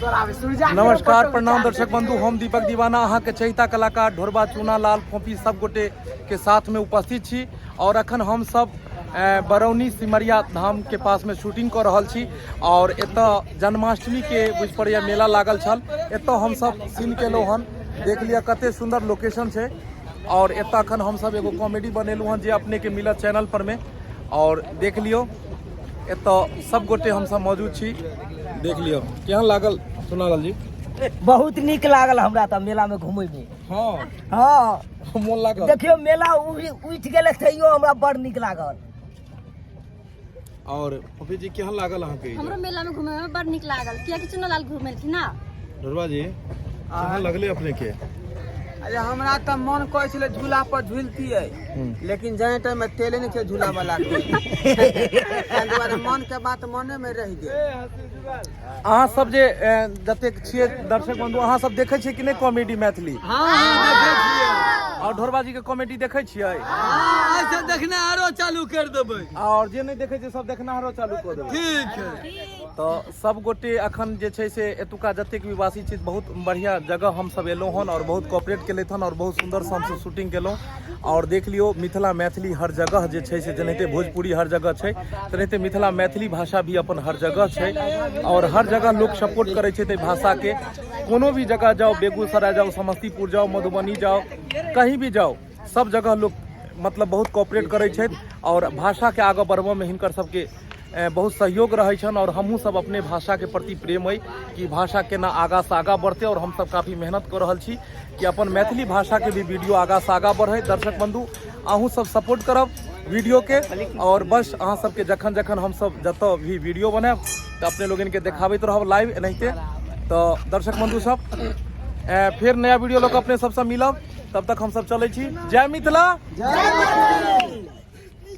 नमस्कार प्रणाम दर्शक बंधु, हम दीपक दीवाना अहाँ के चहिता कलाकार ढोरबा चूना लाल फोपी सब गोटे के साथ में उपस्थित छी और अखन हम सब बरौनी सिमरिया धाम के पास में शूटिंग कर रहल छी और एतऽ जन्माष्टमी के बुझ पड़ैया मेला लागल छल। एतऽ हम सब सीन केलहुँ हन, देख लिया कते सुंदर लोकेशन छै और एतऽ अखन हम सब एगो कॉमेडी बनेलहुँ हन जे अपने के मिलत चैनल पर में और देख लियो। एतऽ सब गोटे हम सब मौजूद छी, देख लियो केहन लागल चूनालाल जी। बहुत निक लागल हमरा तऽ मेला में घूमे में। हाँ मोन लागल, देखियो मेला उठ गेल तैयो हमरा बड़ निक लागल। और पपी जी केहन लागल अहाँ के? हमरो मेला में घूमे में बड़ निक लागल, किया कि चूनालाल घूमेलखिन ना। ढोरबा जी केहन लगले अपने के? अरे हमरा तो मन कहै छले झूला पर झूलतियै, लेकिन जाने टाइम में तेले नहीं थे झूला वाला के दुआरे मन के बात मने में रह गेल। अहाँ सब जे जतेक छियै दर्शक बंधु, अहाँ सब देखै छियै कि नहीं कॉमेडी मैथिली? और ढोरबा जी के कॉमेडी देखै छियै? ऐसे देखना आरो चालू कर देबै और जे नहीं देखै छै सब देखना आरो चालू कर देबै। ठीक है तो सब गोटे अखन जे छै से एतुका जतेक विवासी छी बहुत बढ़िया जगह हम सब एलहुँ हन और बहुत कोऑपरेट केलथि हन और बहुत सुंदर से हमसब शूटिंग केलहुँ। और देख लियो मिथिला मैथिली हर जगह जे छै से जेनाहिते भोजपुरी हर जगह छै तेनाहिते मिथिला मैथिली भाषा भी अपन हर जगह छै और हर जगह लोग सपोर्ट करै छै ताहि भाषा के। कोनो भी जगह जाओ, बेगूसराय जाओ, समस्तीपुर जाओ, मधुबनी जाओ, कहीं भी जाओ, सब जगह लोग मतलब बहुत कोऑपरेट करै छै और भाषा के आगे बढ़बऽ में हिनकर सबके बहुत सहयोग रहे छन। और हमहूँ सब अपने भाषा के प्रति प्रेम है कि भाषा केना आगा से आगा बढ़ते और हम सब काफी मेहनत कर रहल छी कि अपन मैथिली भाषा के भी वीडियो आगा से आगा बढ़े। दर्शक बंधु अहूँ सब सपोर्ट करब वीडियो के और बस अहाँ सबके जखन जखन हम सब जतऽ भी वीडियो बनाएब तो अपने लोगन के देखाबैत रहब लाइव एनाहिते। तो दर्शक बंधु सब फिर नया वीडियो लोग अपने सबसे मिलब, तब तक हम सब चले छी। जय मिथिला।